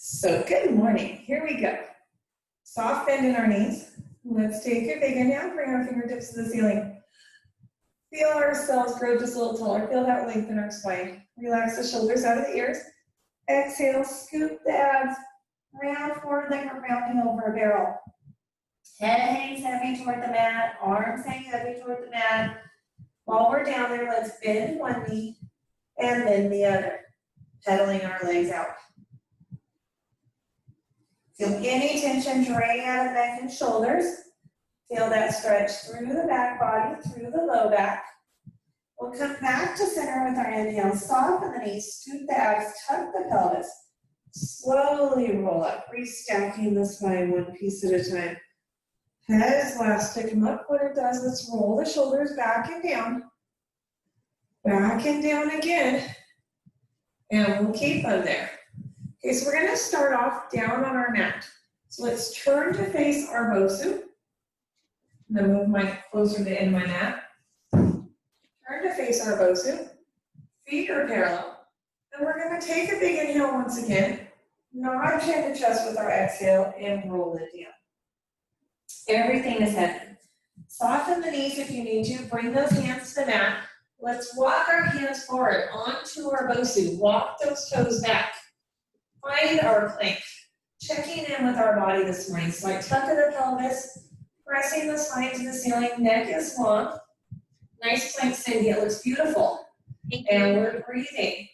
So good morning, here we go. Soft bend in our knees. Let's take a big inhale, bring our fingertips to the ceiling. Feel ourselves grow just a little taller, feel that length in our spine. Relax the shoulders out of the ears. Exhale, scoop the abs, round forward like we're rounding over a barrel. Head hangs heavy toward the mat, arms hang heavy toward the mat. While we're down there, let's bend one knee and bend the other, pedaling our legs out. Feel any tension drain out of neck and shoulders. Feel that stretch through the back body, through the low back. We'll come back to center with our inhale. Soften the knees, scoop the abs, tuck the pelvis. Slowly roll up, restacking the spine one piece at a time. Head is last to come up. What it does, let's roll the shoulders back and down. Back and down again. And we'll keep them there. Okay, so we're going to start off down on our mat. So let's turn to face our BOSU. I'm going to move my closer to the end of my mat. Turn to face our BOSU. Feet are parallel. And we're going to take a big inhale once again. Nod chin to chest with our exhale and roll it down. Everything is heavy. Soften the knees if you need to. Bring those hands to the mat. Let's walk our hands forward onto our BOSU. Walk those toes back. Find our plank. Checking in with our body this morning. So I tuck of the pelvis, pressing the spine to the ceiling. Neck is long. Nice plank, Cindy. It looks beautiful. And we're breathing.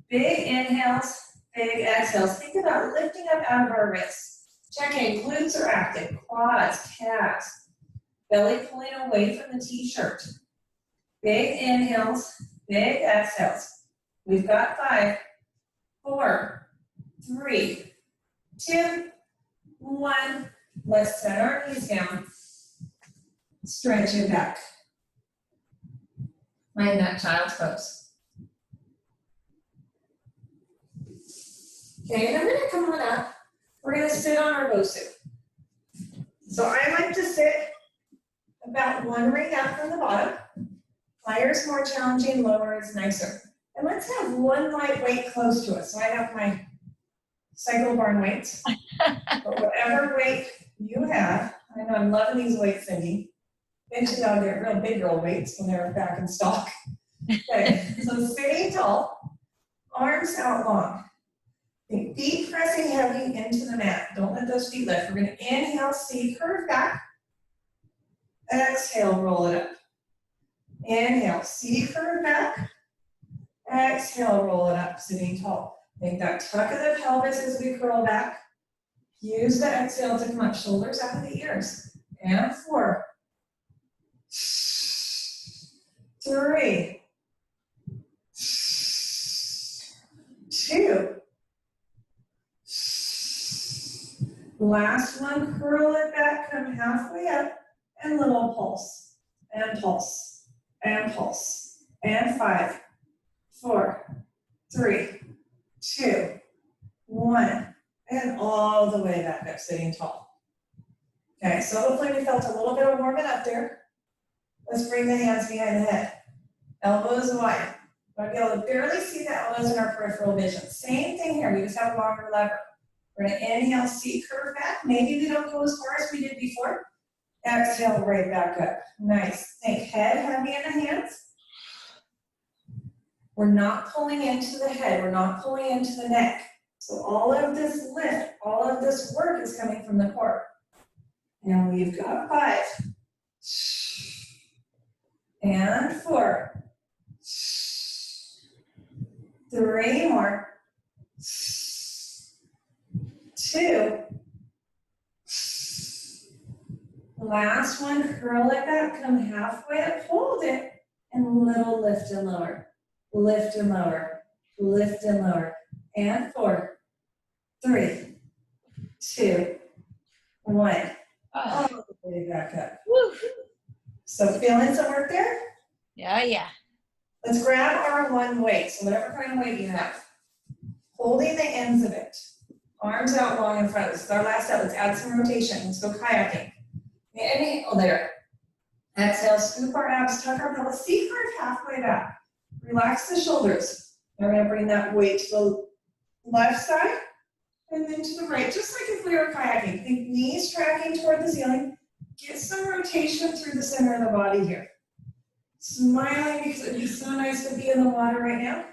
Big inhales, big exhales. Think about lifting up out of our wrists. Check in. Glutes are active. Quads, calves. Belly pulling away from the t-shirt. Big inhales, big exhales. We've got 5, 4, 3, 2, 1. Let's set our knees down. Stretch it back. Find that child's pose. Okay, and I'm going to come on up. We're going to sit on our BOSU. So I like to sit about 1 ring up from the bottom. Higher is more challenging, lower is nicer. And let's have one light weight close to us. So I have my cycle barn weights. But whatever weight you have, I know I'm loving these weights, Cindy. Eventually I'll get real big girl weights when they're back in stock. Okay, so sitting tall, arms out long. Feet pressing heavy into the mat. Don't let those feet lift. We're going to inhale, C, curve back. Exhale, roll it up. Inhale, C, curve back. Exhale, roll it up, sitting tall. Make that tuck of the pelvis as we curl back. Use the exhale to come up, shoulders out of the ears. And 4, 3, 2. Last one, curl it back, come halfway up, and little pulse, and pulse, and pulse, and 5, 4, 3, 2, 1, and all the way back up, sitting tall. Okay, so hopefully we felt a little bit of warming up there. Let's bring the hands behind the head. Elbows wide. We'll be able to barely see the elbows in our peripheral vision. Same thing here, we just have a longer lever. We're going to inhale, C, curve back. Maybe we don't go as far as we did before. Exhale, right back up. Nice. Think head heavy in the hands. We're not pulling into the head. We're not pulling into the neck. So all of this lift, all of this work is coming from the core. And we've got 5. And 4. 3 more. 2. Last one, curl it back, come halfway up, hold it, and little lift and lower. Lift and lower, lift and lower. And 4, 3, 2, 1. All the way back up. Woo. So feeling some work there? Yeah. Let's grab our one weight, so whatever kind of weight you have. Holding the ends of it. Arms out long in front. This is our last set. Let's add some rotation. Let's go kayaking. Inhale there. Exhale, scoop our abs, tuck our pelvis, C curve halfway back. Relax the shoulders. We're going to bring that weight to the left side and then to the right, just like if we were kayaking. Think knees tracking toward the ceiling. Get some rotation through the center of the body here. Smiling because it'd be so nice to be in the water right now.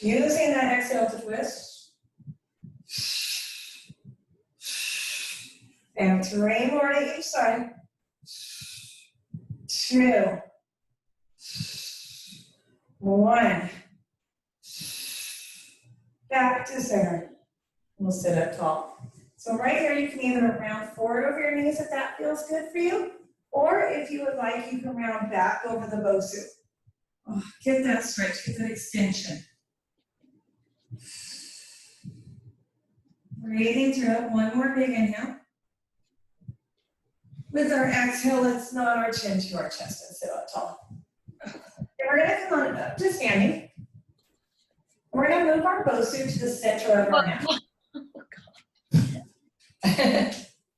Using that exhale to twist. And 3 more to each side. 2. 1. Back to center. We'll sit up tall. So right here, you can either round forward over your knees if that feels good for you, or if you would like, you can round back over the BOSU. Oh, get that stretch, get that extension. Breathing through it. One more big inhale. With our exhale, let's nod our chin to our chest and sit up tall. And we're gonna come on up to standing. We're gonna move our BOSU to the center of our mat.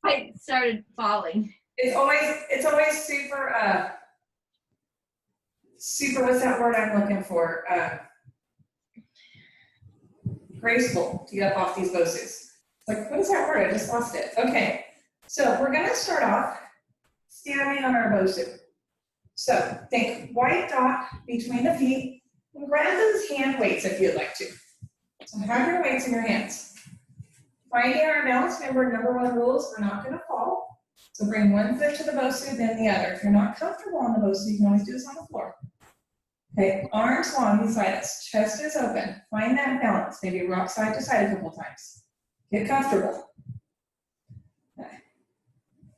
I started falling. It's always super, what's that word I'm looking for? Graceful to get up off these BOSUs. It's like, what is that word? I just lost it. Okay, so we're gonna start off standing on our BOSU. So think white dot between the feet, and grab those hand weights if you'd like to. So have your weights in your hands. Finding our balance, remember, number 1 rule is we're not gonna fall. So bring one foot to the BOSU, then the other. If you're not comfortable on the BOSU, you can always do this on the floor. Okay, arms long beside us, chest is open. Find that balance, maybe rock side to side a couple times. Get comfortable. Okay.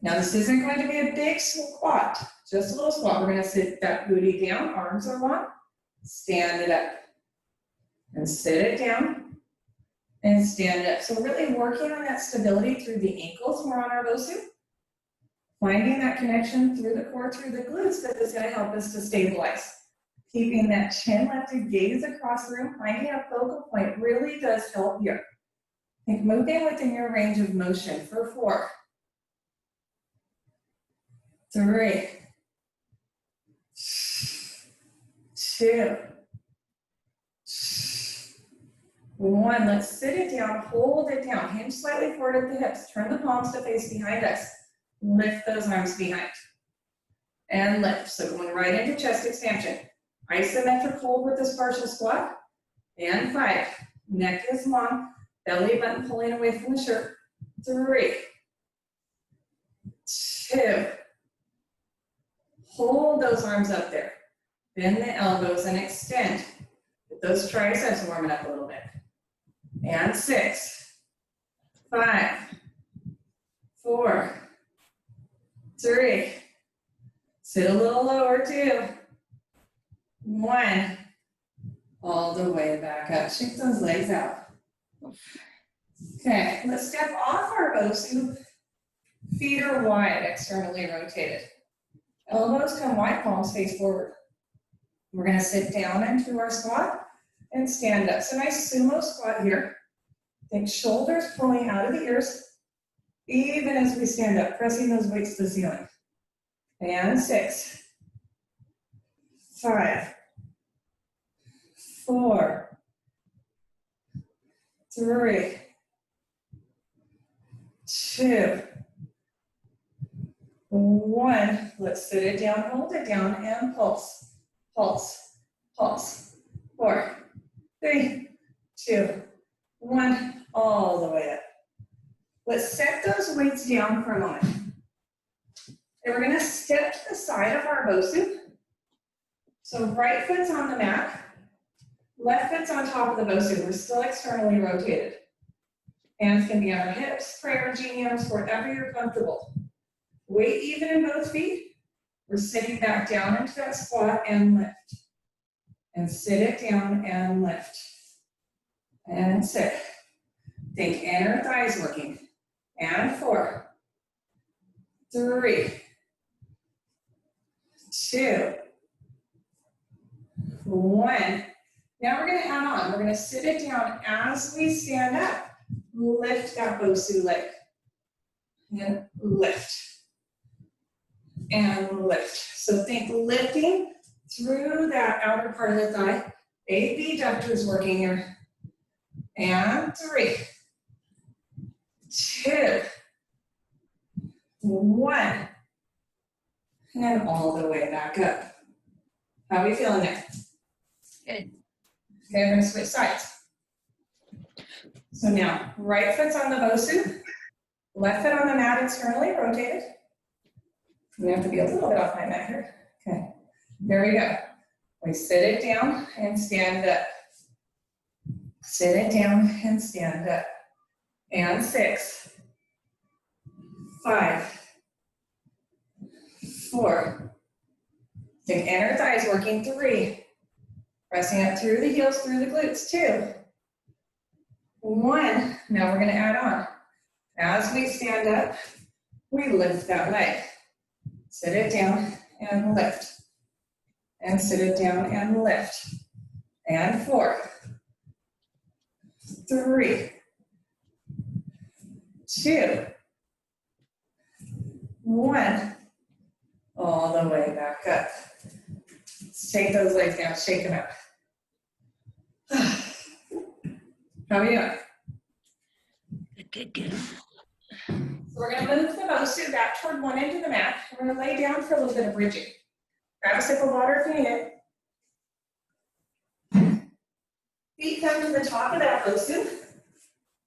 Now this isn't going to be a big squat, just a little squat. We're gonna sit that booty down, arms are long, stand it up. And sit it down, and stand it up. So we're really working on that stability through the ankles when we're on our BOSU. Finding that connection through the core, through the glutes, that is gonna help us to stabilize. Keeping that chin lifted, gaze across the room, finding a focal point really does help here. Think moving within your range of motion for 4, 3, 2, 1, let's sit it down, hold it down, hinge slightly forward at the hips, turn the palms to face behind us, lift those arms behind, and lift. So going right into chest expansion. Isometric hold with this partial squat, and 5, neck is long, belly button pulling away from the shirt, 3, 2, hold those arms up there, bend the elbows and extend, get those triceps warming up a little bit. And 6, 5, 4, 3, sit a little lower, 2, 1, all the way back up. Shake those legs out. Okay, let's step off our BOSU. Feet are wide, externally rotated. Elbows come wide, palms face forward. We're gonna sit down into our squat and stand up. So nice sumo squat here. Think shoulders pulling out of the ears, even as we stand up, pressing those weights to the ceiling. And 6, 5, 4, 3, 2, 1. Let's sit it down, hold it down, and pulse, pulse, pulse. 4, 3, 2, 1, all the way up. Let's set those weights down for a moment. And we're gonna step to the side of our BOSU. So right foot's on the mat, left foot's on top of the BOSU. We're still externally rotated. Hands can be on our hips, prayer GMs, wherever you're comfortable. Weight even in both feet. We're sitting back down into that squat and lift. And sit it down and lift. And sit. Think inner thighs working. And 4, 3, 2, 1. Now we're going to add on. We're going to sit it down as we stand up. Lift that BOSU leg. And lift. And lift. So think lifting through that outer part of the thigh. AB ductors working here. And 3, 2, 1. And all the way back up. How are we feeling there? Good. Okay, we're gonna switch sides. So now, right foot's on the BOSU, left foot on the mat externally rotated. I'm gonna have to be a little bit off my mat here. Okay, there we go. We sit it down and stand up. Sit it down and stand up. And 6, 5, 4. Think inner thighs working. 3. Pressing up through the heels, through the glutes. 2, 1. Now we're gonna add on. As we stand up, we lift that leg. Sit it down and lift. And sit it down and lift. And 4, 3, 2, 1. All the way back up. Let's take those legs down, shake them out. How are you doing? Good, good. So we're going to move the BOSU back toward one end of the mat. We're going to lay down for a little bit of bridging. Grab a sip of water if you need it. Feet come to the top of that BOSU.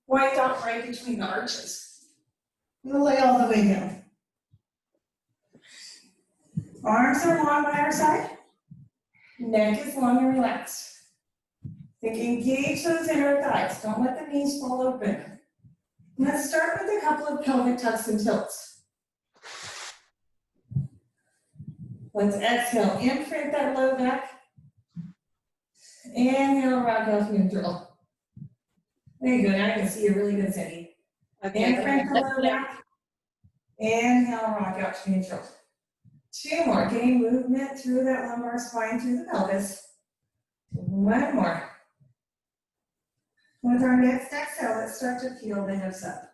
Wiped out right between the arches. We'll lay all the way down. Arms are long by our side. Neck is long and relaxed. Think engage those inner thighs. Don't let the knees fall open. Let's start with a couple of pelvic tucks and tilts. Let's exhale, imprint that low back. Inhale, rock out neutral. There you go, now I can see you really good, Cindy. Imprint the low back. Inhale, rock out to neutral. 2 more, getting movement through that lumbar spine, through the pelvis. 1 more. With our next exhale, let's start to peel the hips up.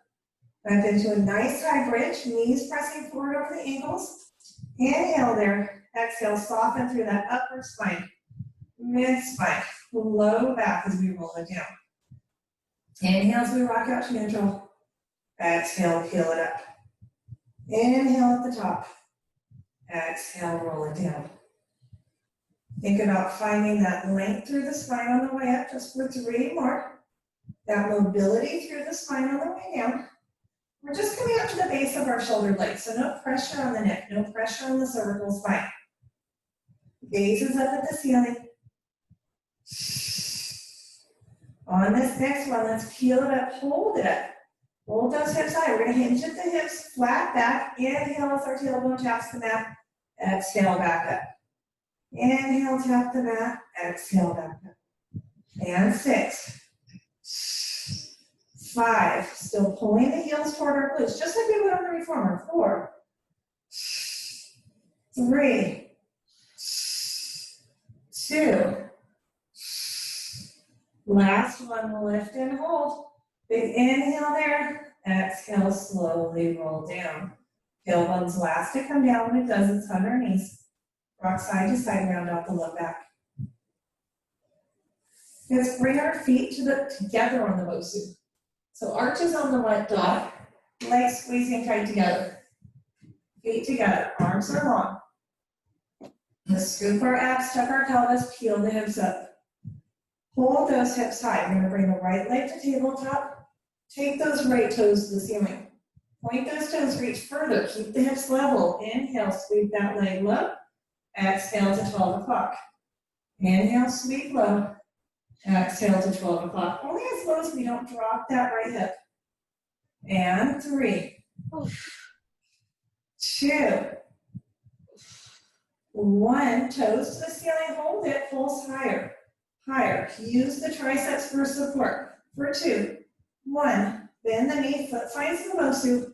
Back into a nice high bridge, knees pressing forward over the ankles. Inhale there, exhale, soften through that upper spine, mid spine, low back as we roll it down. Inhale as we rock out to neutral. Exhale, peel it up. Inhale at the top. Exhale, roll it down. Think about finding that length through the spine on the way up, just for 3 more. That mobility through the spine on the way down. We're just coming up to the base of our shoulder blades, so no pressure on the neck, no pressure on the cervical spine. Gaze is up at the ceiling. On this next one, let's peel it up, hold it up. Hold those hips high. We're going to hinge at the hips, flat back. Inhale as our tailbone taps the mat. Exhale, back up. Inhale, tap the mat. Exhale, back up. And 6, 5. Still pulling the heels toward our glutes, just like we would on the reformer. 4, 3, 2. Last one, lift and hold. Big inhale there. Exhale, slowly roll down. Tailbone's last to come down. When it does, it's on our knees. Rock side to side, round out the low back. Let's bring our feet together on the BOSU. So arches on the right dot, legs squeezing tight together. Feet together, arms are long. Let's scoop our abs, tuck our pelvis, peel the hips up. Hold those hips high. We're going to bring the right leg to tabletop. Take those right toes to the ceiling. Point those toes, reach further. Keep the hips level. Inhale, sweep that leg low. Exhale to 12 o'clock. Inhale, sweep low. Exhale to 12 o'clock. Only as low as we don't drop that right hip. And 3, 2, 1. Toes to the ceiling. Hold it. Pulse higher. Higher. Use the triceps for support. For 2, 1. Bend the knee. Foot finds the BOSU.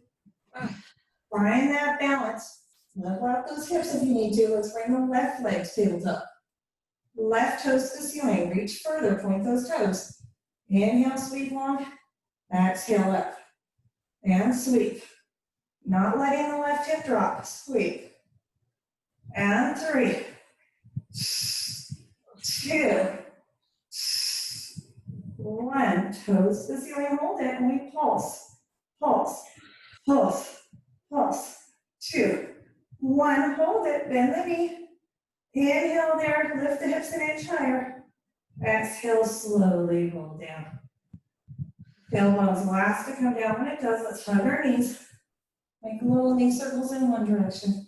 Find that balance. Level out those hips if you need to. Let's bring the left leg tabletop. Left toes to the ceiling. Reach further. Point those toes. Inhale, sweep long. Exhale up. And sweep. Not letting the left hip drop. Sweep. And 3, 2, 1, toes to the ceiling, hold it, and we pulse, pulse, pulse, pulse. 2, 1, hold it, bend the knee. Inhale there, lift the hips an inch higher. Exhale, slowly roll down. Elbows last to come down. When it does, let's hug our knees. Make little knee circles in one direction.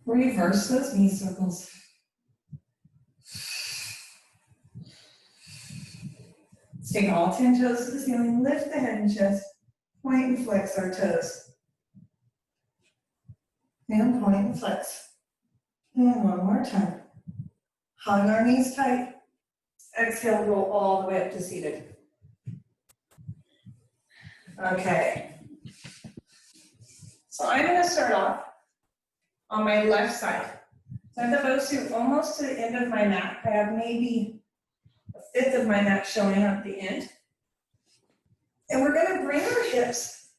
Reverse those knee circles. Let's take all 10 toes to the ceiling, lift the head and chest, point and flex our toes. And point and flex. And one more time. Hug our knees tight. Exhale, roll all the way up to seated. Okay. So I'm going to start off on my left side. So I have the BOSU almost to the end of my mat. I have maybe a fifth of my mat showing up the end. And we're going to bring our hips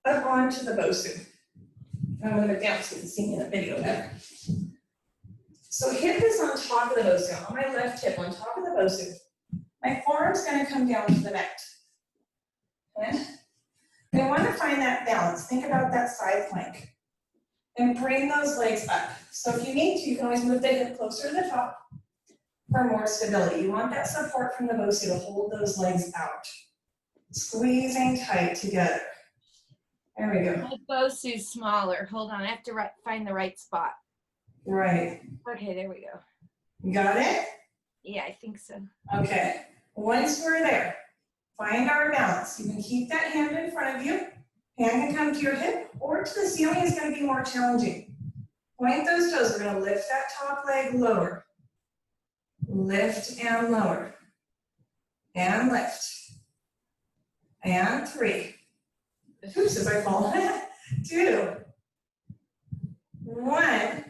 up onto the BOSU. I'm going to go down so you can see me in the video better. So hip is on top of the BOSU, on my left hip on top of the BOSU. My forearm's going to come down to the mat. Okay? I want to find that balance. Think about that side plank. And bring those legs up. So if you need to, you can always move the hip closer to the top for more stability. You want that support from the BOSU to hold those legs out. Squeezing tight together. There we go. My BOSU's smaller. Hold on, I have to find the right spot. Right. Okay, there we go. You got it? Yeah, I think so. Okay. Once we're there, find our balance. You can keep that hand in front of you. Hand can come to your hip or to the ceiling is going to be more challenging. Point those toes. We're going to lift that top leg lower. Lift and lower. And lift. And 3. Oops, if I fall. 2. 1.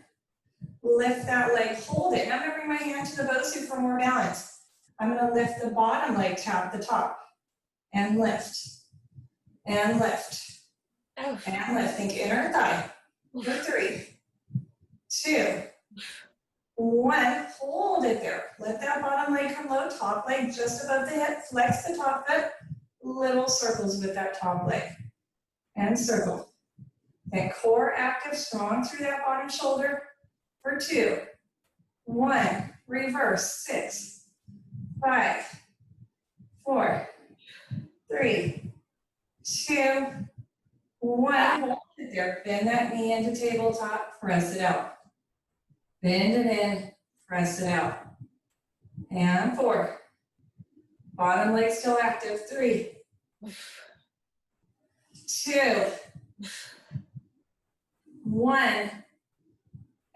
Lift that leg, hold it. Now I'm going to bring my hand to the BOSU for more balance. I'm going to lift the bottom leg, tap the top. And lift. And lift. Oh. And lift. Think inner thigh. For 3, 2, 1. Hold it there. Let that bottom leg come low, top leg just above the hip. Flex the top foot. Little circles with that top leg. And circle. That core active, strong through that bottom shoulder. For 2, 1. Reverse. 6, 5, 4, 3, 2, 1. Hold it there. Bend that knee into tabletop. Press it out. Bend it in. Press it out. And 4. Bottom leg still active. 3, 2, 1.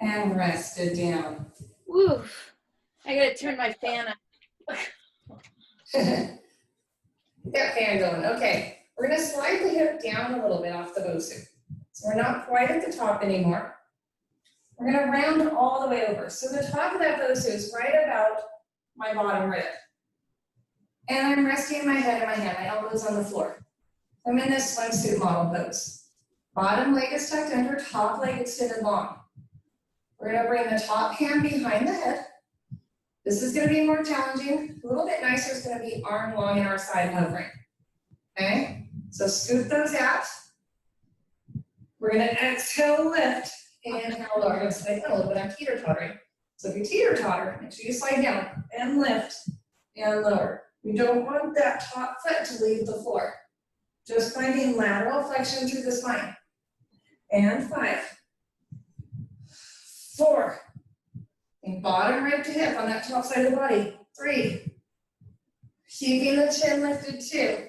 And rest it down. Woo. I gotta turn my fan on. Get that fan going. Okay. We're going to slide the hip down a little bit off the BOSU. So we're not quite at the top anymore. We're going to round all the way over. So the top of that BOSU is right about my bottom rib. And I'm resting my head in my hand, my elbows on the floor. I'm in this swimsuit model pose. Bottom leg is tucked under, top leg extended long. We're going to bring the top hand behind the head. This is going to be more challenging. A little bit nicer is going to be arm long and our side hovering. Okay? So scoop those out. We're going to exhale, lift. Inhale, lower. I'm going to slide down a little bit. I'm teeter-tottering. So if you teeter-totter, make sure you slide down and lift and lower. We don't want that top foot to leave the floor. Just finding lateral flexion through the spine. And 5, 4. And bottom rib to hip on that top side of the body. 3. Keeping the chin lifted. 2.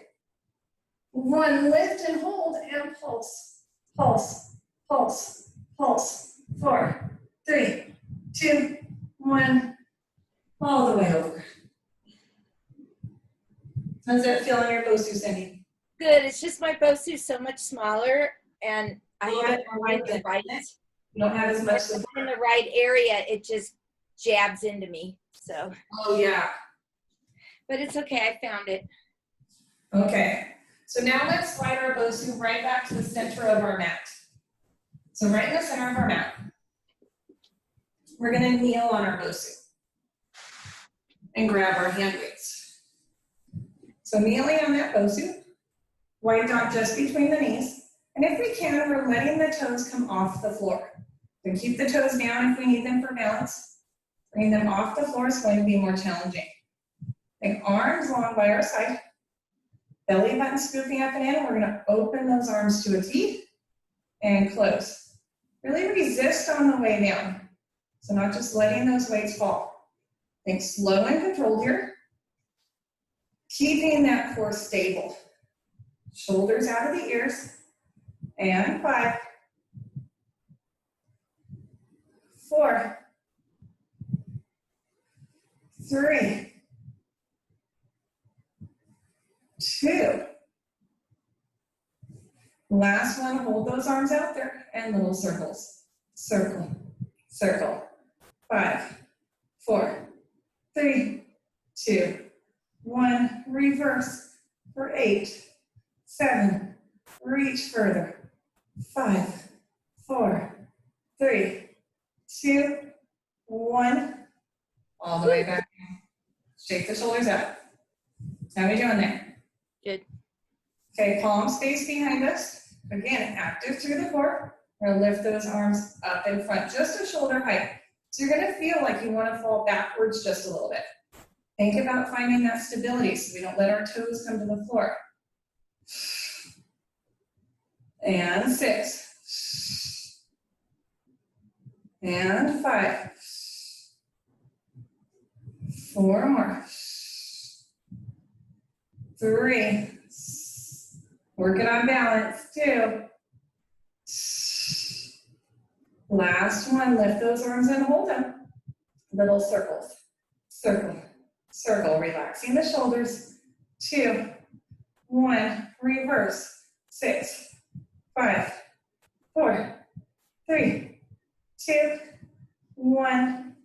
1. Lift and hold and pulse. Pulse. Pulse. Pulse. 4, 3, 2, 1. All the way over. How's that feel on your BOSU, Cindy? Good. It's just my BOSU's so much smaller, and I have to find the right. You don't have as much support. In the right area, it just jabs into me. So. Oh yeah. But it's okay. I found it. Okay. So now let's slide our BOSU right back to the center of our mat. So right in the center of our mat, we're going to kneel on our BOSU. and grab our hand weights. So kneeling on that BOSU, white dot just between the knees. And if we can, we're letting the toes come off the floor. So keep the toes down if we need them for balance. Bring them off the floor is going to be more challenging. Take arms long by our side. Belly button scooping up and in. We're gonna open those arms to a T and close. Really resist on the way down. So not just letting those weights fall. Think slow and controlled here. Keeping that core stable. Shoulders out of the ears. And 5, 4, 3, 2. Last one, hold those arms out there and little circles. Circle, circle. 5, 4, 3, 2, 1. Reverse for 8, 7. Reach further. 5, 4, 3, 2, 1. All the way back. Shake the shoulders out. How are we doing there? Good. Okay, palms face behind us. Again, active through the core. We're gonna lift those arms up in front, just a shoulder height. So you're gonna feel like you wanna fall backwards just a little bit. Think about finding that stability so we don't let our toes come to the floor. And 6. And 5. 4 more. 3. Working on balance. 2. Last one. Lift those arms and hold them. Little circles. Circle. Circle. Relaxing the shoulders. 2. 1. Reverse. 6. 5. 4. 3. 2. 1.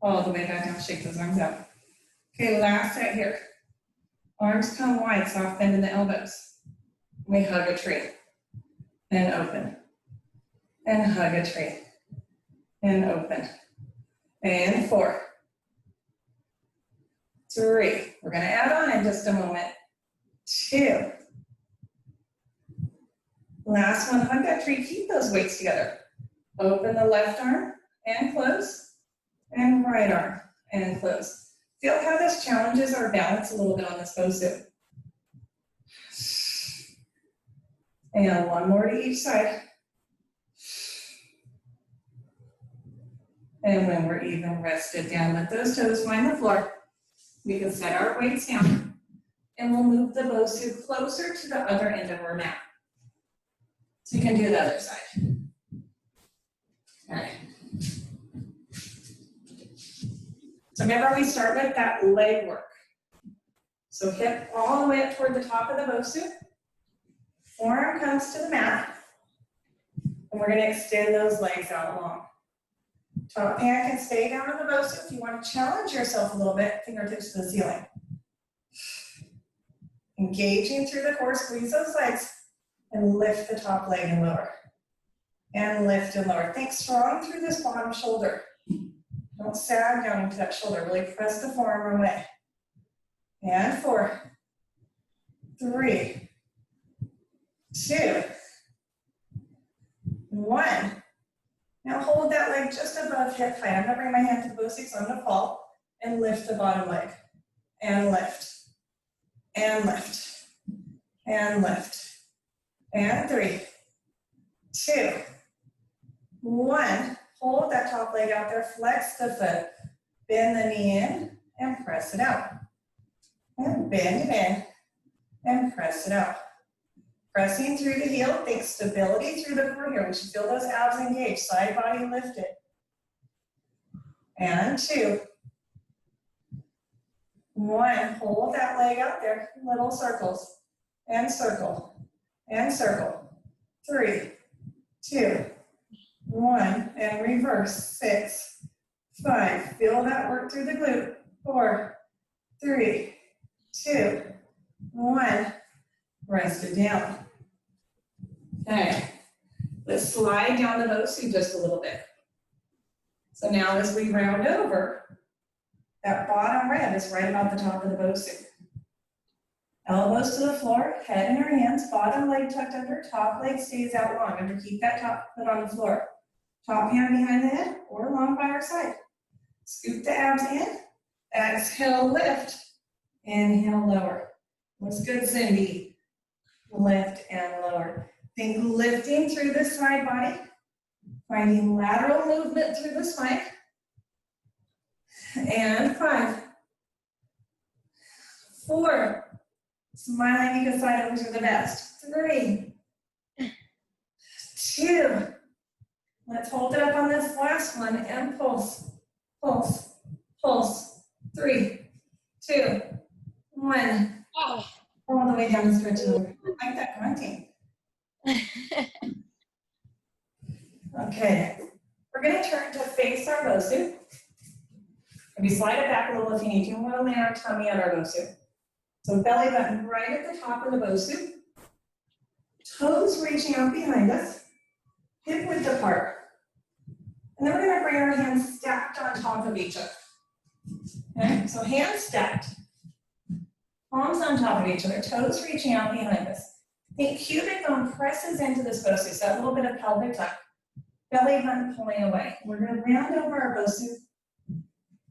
All the way back down. Shake those arms out. Okay, last set here. Arms come wide, soft bend in the elbows. We hug a tree and open. And hug a tree and open. And 4. 3. We're going to add on in just a moment. 2. Last one, hug that tree. Keep those weights together. Open the left arm and close. And right arm and close. Feel how this challenges our balance a little bit on this BOSU. And 1 more to each side. And when we're even rested down, let those toes find the floor. We can set our weights down. And we'll move the BOSU closer to the other end of our mat. So you can do the other side. All right. So remember, we start with that leg work. So hip all the way up toward the top of the BOSU. Forearm comes to the mat. And we're going to extend those legs out long. Top hand can stay down on the BOSU. If you want to challenge yourself a little bit, fingertips to the ceiling. Engaging through the core, squeeze those legs, and lift the top leg and lower. And lift and lower. Think strong through this bottom shoulder. Don't sag down into that shoulder. Really press the forearm away. And 4, 3, 2, 1. Now hold that leg just above hip height. I'm going to bring my hand to the BOSU, so I'm going to fall and lift the bottom leg. And lift. And lift. And lift. And 3, 2, 1. Hold that top leg out there, flex the foot, bend the knee in, and press it out. And bend it in, and press it out. Pressing through the heel, think stability through the core here. We should feel those abs engaged, side body lifted. And 2, 1, hold that leg out there, little circles, and circle, and circle. 3, 2, 1, and reverse. 6, 5, feel that work through the glute. 4, 3, 2, 1, rest it down. Okay, let's slide down the BOSU just a little bit. So now as we round over, That bottom rib is right about the top of the BOSU. Elbows to the floor, head in your hands, bottom leg tucked under, top leg stays out long. Under, keep that top foot on the floor. Top hand behind the head or long by our side. Scoop the abs in. Exhale, lift. Inhale, lower. Looks good, Cindy. Lift and lower. Think lifting through the side body. Finding lateral movement through the spine. And 5, 4. Smiling because side overs are the best. 3, 2. Let's hold it up on this last one and pulse, pulse, pulse. 3, 2, 1. Oh. All the way down the stretch over. I like that grunting. Okay, we're going to turn to face our BOSU. Maybe slide it back a little if you need to. We want to lay our tummy on our BOSU. So belly button right at the top of the BOSU. Toes reaching out behind us. Hip width apart. And then we're going to bring our hands stacked on top of each other. Okay, so hands stacked. Palms on top of each other. Toes reaching out behind us. Think cubic bone presses into this BOSU. So a little bit of pelvic tuck. Belly button pulling away. We're going to round over our BOSU.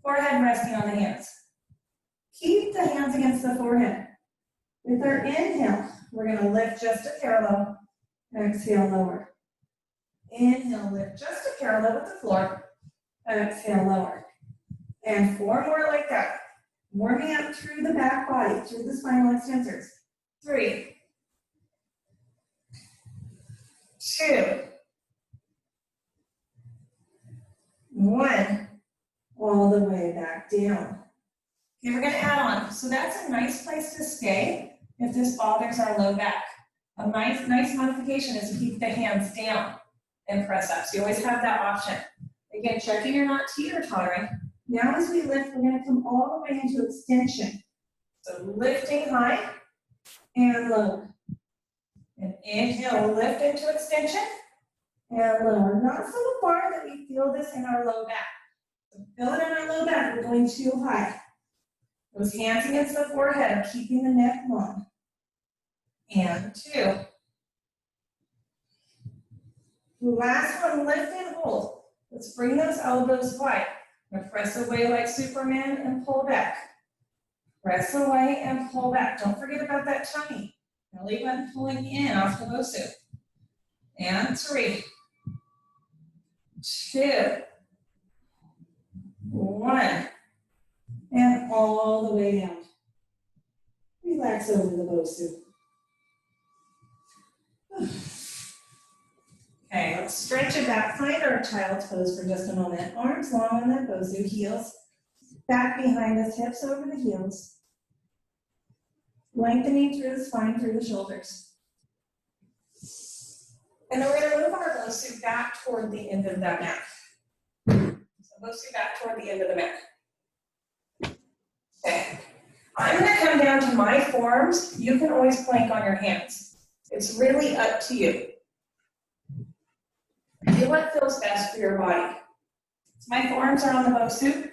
Forehead resting on the hands. Keep the hands against the forehead. With our inhale, we're going to lift just a parallel. Exhale, lower. Inhale, lift just a parallel with the floor. Exhale, lower. And 4 more like that. Warming up through the back body, through the spinal extensors. 3, 2, 1. All the way back down. Okay, we're going to add on. So that's a nice place to stay if this bothers our low back. A nice modification is to keep the hands down and press up. So you always have that option. Again, checking you're not teeter-tottering. Now as we lift, we're going to come all the way into extension. So lifting high and lower. And inhale, lift into extension and lower. Not so far that we feel this in our low back. So feel it in our low back, we're going too high. Those hands against the forehead, keeping the neck long. And 2. Last one, lift and hold. Let's bring those elbows wide. Now press away like Superman and pull back. Press away and pull back. Don't forget about that tummy. Belly button pulling in off the BOSU. And 3, 2, 1. And all the way down. Relax over the BOSU. Okay, let's stretch it back. Find our child's pose for just a moment. Arms long on that BOSU, heels back behind us, hips over the heels. Lengthening through the spine, through the shoulders. And then we're going to move our BOSU back toward the end of that mat. So BOSU back toward the end of the mat. Okay, I'm going to come down to my forearms. You can always plank on your hands. It's really up to you. Do what feels best for your body. So my forearms are on the BOSU.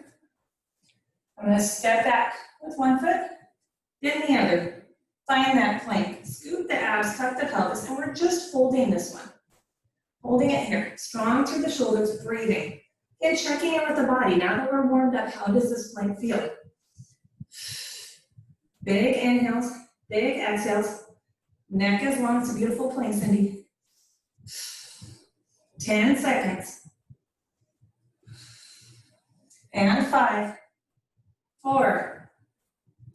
I'm going to step back with one foot, then the other. Find that plank. Scoop the abs, tuck the pelvis, and we're just holding this one. Holding it here. Strong through the shoulders, breathing. And checking in with the body. Now that we're warmed up, how does this plank feel? Big inhales, big exhales. Neck is long. It's a beautiful plank, Cindy. 10 seconds. And 5, 4,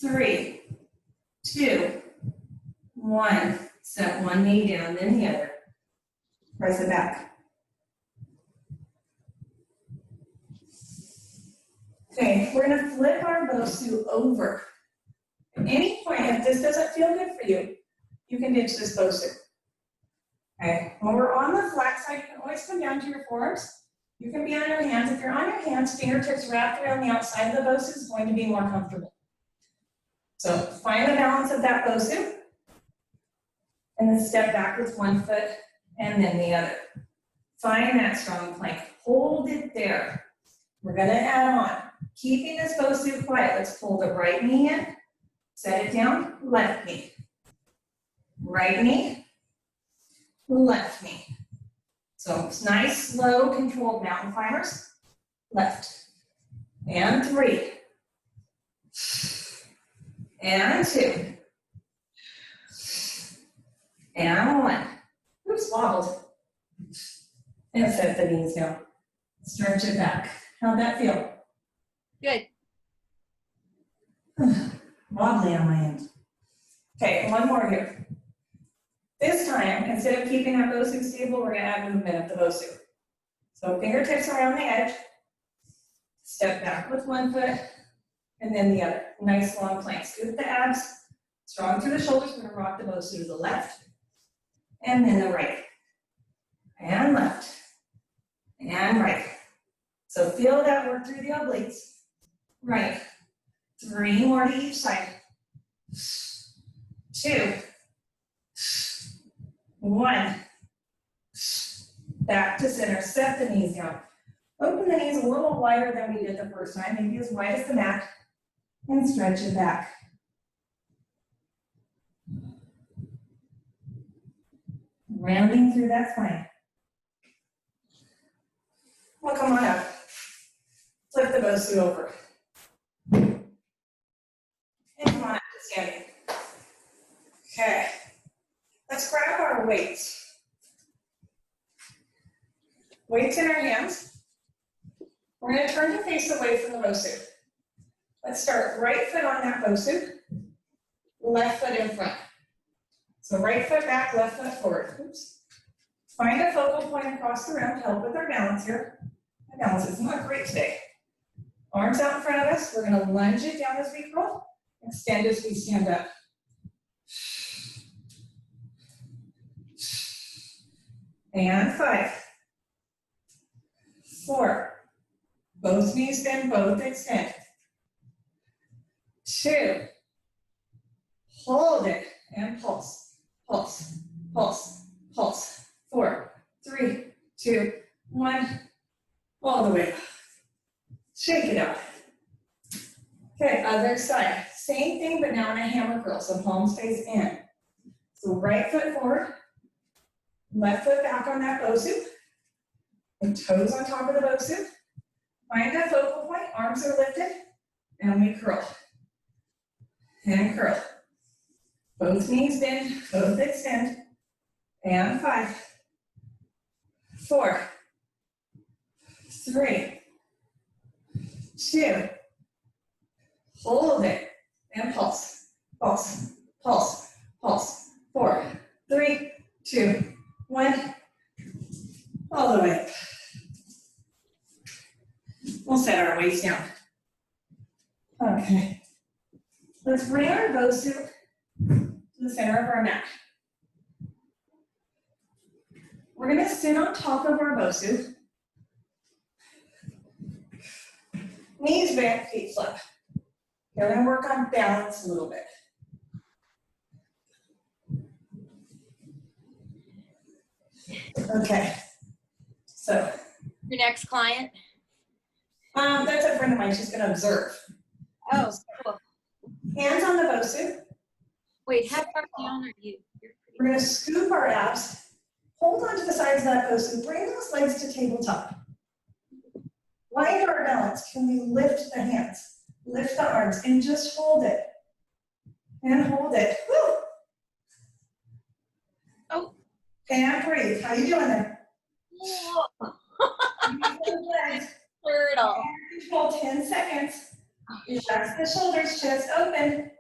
3, 2, 1. Set one knee down, then the other. Press it back. Okay, we're going to flip our BOSU over. At any point, if this doesn't feel good for you, you can ditch this BOSU. Okay, when we're on the flat side, you can always come down to your forearms. You can be on your hands. If you're on your hands, fingertips wrapped around the outside of the BOSU is going to be more comfortable. So find the balance of that BOSU. And then step back with one foot and then the other. Find that strong plank. Hold it there. We're going to add on. Keeping this BOSU quiet, let's pull the right knee in, set it down, left knee. Right knee, left knee. So it's nice, slow, controlled mountain climbers. Left. And 3. And 2. And 1. Oops, wobbled. And set the knees down. Stretch it back. How'd that feel? Good. Wobbly on my end. Okay, one more here. This time, instead of keeping our BOSU stable, we're gonna add movement of the BOSU. So fingertips around the edge, step back with one foot, and then the other. Nice long plank. Scoop the abs, strong through the shoulders. We're gonna rock the BOSU to the left, and then the right. And left, and right. So feel that work through the obliques. Right. 3 more to each side. 2. 1. Back to center, set the knees down. Open the knees a little wider than we did the first time, maybe as wide as the mat, and stretch it back. Rounding through that spine. Well, come on up. Flip the BOSU over. And come on up to standing. Okay. Let's grab our weights. Weights in our hands. We're going to turn the face away from the BOSU. Let's start right foot on that BOSU, left foot in front. So right foot back, left foot forward. Oops. Find a focal point across the room to help with our balance here. My balance is not great today. Arms out in front of us. We're going to lunge it down as we roll. Extend as we stand up. And 5. 4. Both knees bend, both extend. 2. Hold it and pulse, pulse, pulse, pulse. 4, 3, 2, 1. All the way. Shake it out. Okay, other side. Same thing, but now in a hammer curl. So palms face in. So right foot forward. Left foot back on that BOSU. And toes on top of the BOSU. Find that focal point. Arms are lifted. And we curl. And curl. Both knees bend. Both extend. And 5. 4. 3. 2. Hold it. And pulse. Pulse. Pulse. Pulse. 4. 3. 2. 1. All the way. We'll set our weights down. Okay. Let's bring our BOSU to the center of our mat. We're going to sit on top of our BOSU. Knees bent, feet flip. We're going to work on balance a little bit. Okay. So. Your next client? That's a friend of mine. She's going to observe. Oh, cool. Hands on the BOSU. Wait, how far down are you? We're going to scoop our abs. Hold on to the sides of that BOSU. Bring those legs to tabletop. Wind our balance. Can we lift the hands? Lift the arms and just hold it. And hold it. Woo! Oh. And breathe. How you doing there? Turtle. And control 10 seconds. Relax the shoulders, chest open.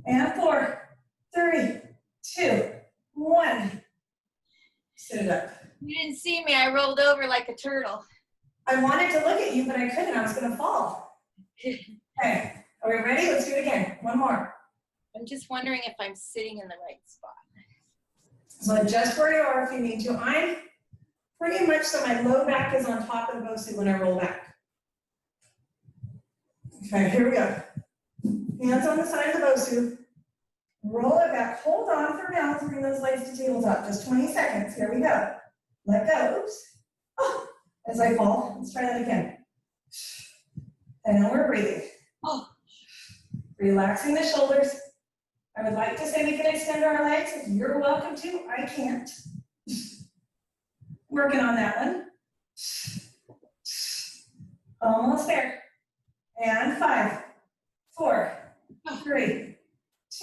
And 4, 3, 2, 1. Sit it up. You didn't see me. I rolled over like a turtle. I wanted to look at you, but I couldn't. I was going to fall. Okay. Are we ready? Let's do it again. One more. I'm just wondering if I'm sitting in the right spot. So adjust where you are if you need to. I'm pretty much so my low back is on top of the BOSU when I roll back. Okay, here we go. Hands on the side of the BOSU. Roll it back. Hold on for balance. Bring those legs to tabletop. Just 20 seconds. Here we go. Let go. Oops. Oh, as I fall. Let's try that again. And then we're breathing. Oh. Relaxing the shoulders. I would like to say we can extend our legs. You're welcome to. I can't. Working on that one. Almost there. And 5, 4, 3,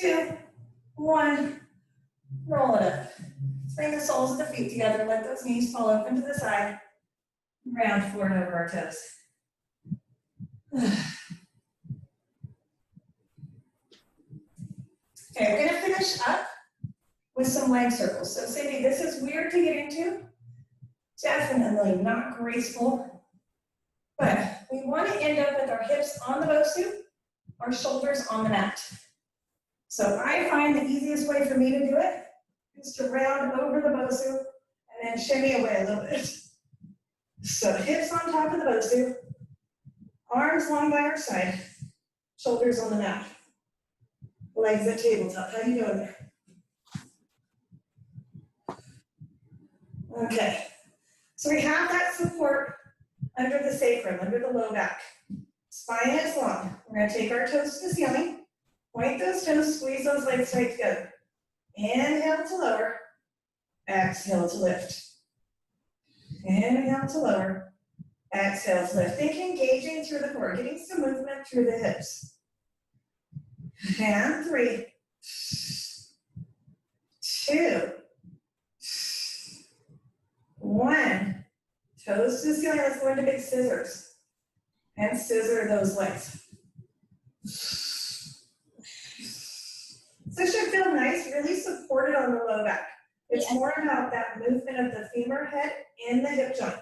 2, 1. Roll it up. Bring the soles of the feet together. Let those knees fall open to the side. Round forward over our toes. Okay, we're gonna finish up with some leg circles. So Cindy, this is weird to get into. Definitely not graceful. But we want to end up with our hips on the BOSU, our shoulders on the mat. So I find the easiest way for me to do it is to round over the BOSU and then shimmy away a little bit. So hips on top of the BOSU, arms long by our side, shoulders on the mat, legs at tabletop. How you doing there? Okay, so we have that support under the sacrum, under the low back. Spine is long. We're going to take our toes to the ceiling, point those toes, squeeze those legs tight together. Inhale to lower, exhale to lift. Inhale to lower, exhale to lift. Think engaging through the core, getting some movement through the hips. And 3, 2, 1. Toes to the ceiling. Let's go into big scissors. And scissor those legs. So it should feel nice, really supported on the low back. It's more about that movement of the femur head in the hip joint.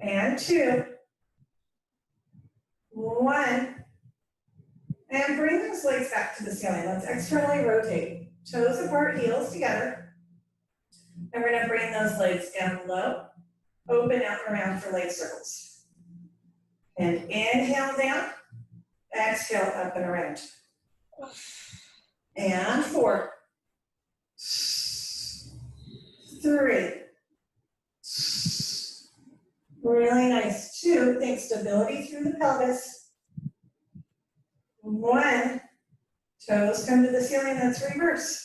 And 2, 1. And bring those legs back to the ceiling. Let's externally rotate. Toes apart, heels together. And we're gonna bring those legs down low. Open out and around for leg circles. And inhale down, exhale up and around. And 4, 3. Really nice. 2, think stability through the pelvis. 1, toes come to the ceiling, let's reverse.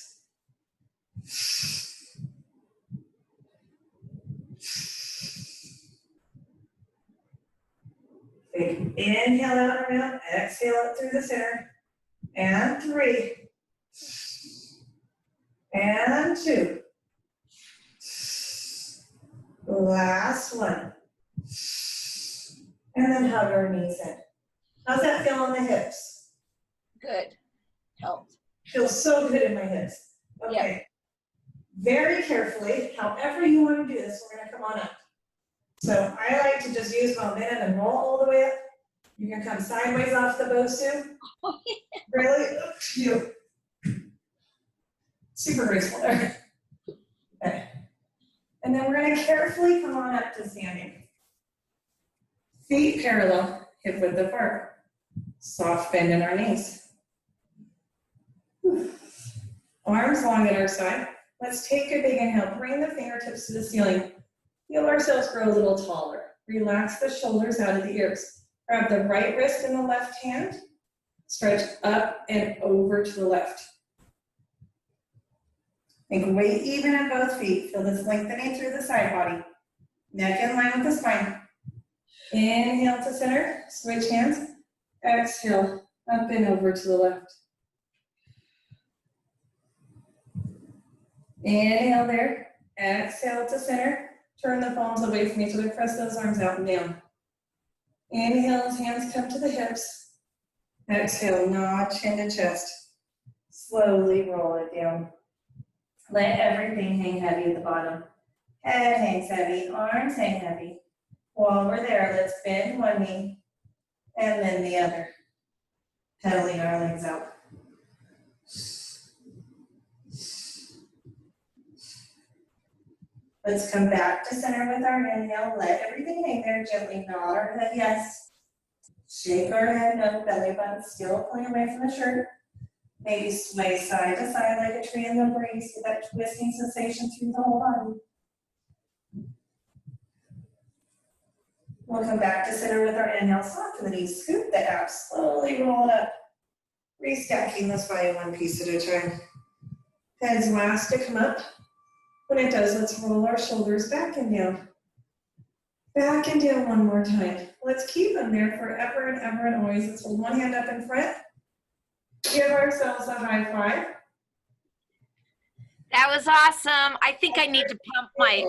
Big inhale out and around, exhale up through the center. And 3. And 2. Last one. And then hug our knees in. How's that feel on the hips? Good. Helped. Feels so good in my hips. Okay. Yeah. Very carefully, however you want to do this, we're going to come on up. So I like to just use momentum and roll all the way up. You can come sideways off the BOSU. Oh, yeah. Really? You. Super graceful there. Okay. And then we're going to carefully come on up to standing. Feet parallel, hip width apart. Soft bend in our knees. Arms long at our side. Let's take a big inhale. Bring the fingertips to the ceiling. Feel ourselves grow a little taller. Relax the shoulders out of the ears. Grab the right wrist in the left hand. Stretch up and over to the left. Make weight even at both feet. Feel this lengthening through the side body. Neck in line with the spine. Inhale to center. Switch hands. Exhale up and over to the left. Inhale there. Exhale to center. Turn the palms away from each other. Press those arms out and down. Inhale as hands come to the hips. Exhale, nod chin to chest. Slowly roll it down. Let everything hang heavy at the bottom. Head hangs heavy, arms hang heavy. While we're there, let's bend one knee and then the other. Pedaling our legs out. Let's come back to center with our inhale. Let everything hang there. Gently nod our head yes. Shake our head no. Belly button still pulling away from the shirt. Maybe sway side to side like a tree in the breeze with that twisting sensation through the whole body. We'll come back to center with our inhale, soften the knees, scoop the abs, slowly roll it up. Restacking the spine one piece at a time. Head's last to come up. When it does, let's roll our shoulders back and down. Back and down one more time. Let's keep them there forever and ever and always. Let's hold one hand up in front. Give ourselves a high five. That was awesome. I think I need to pump my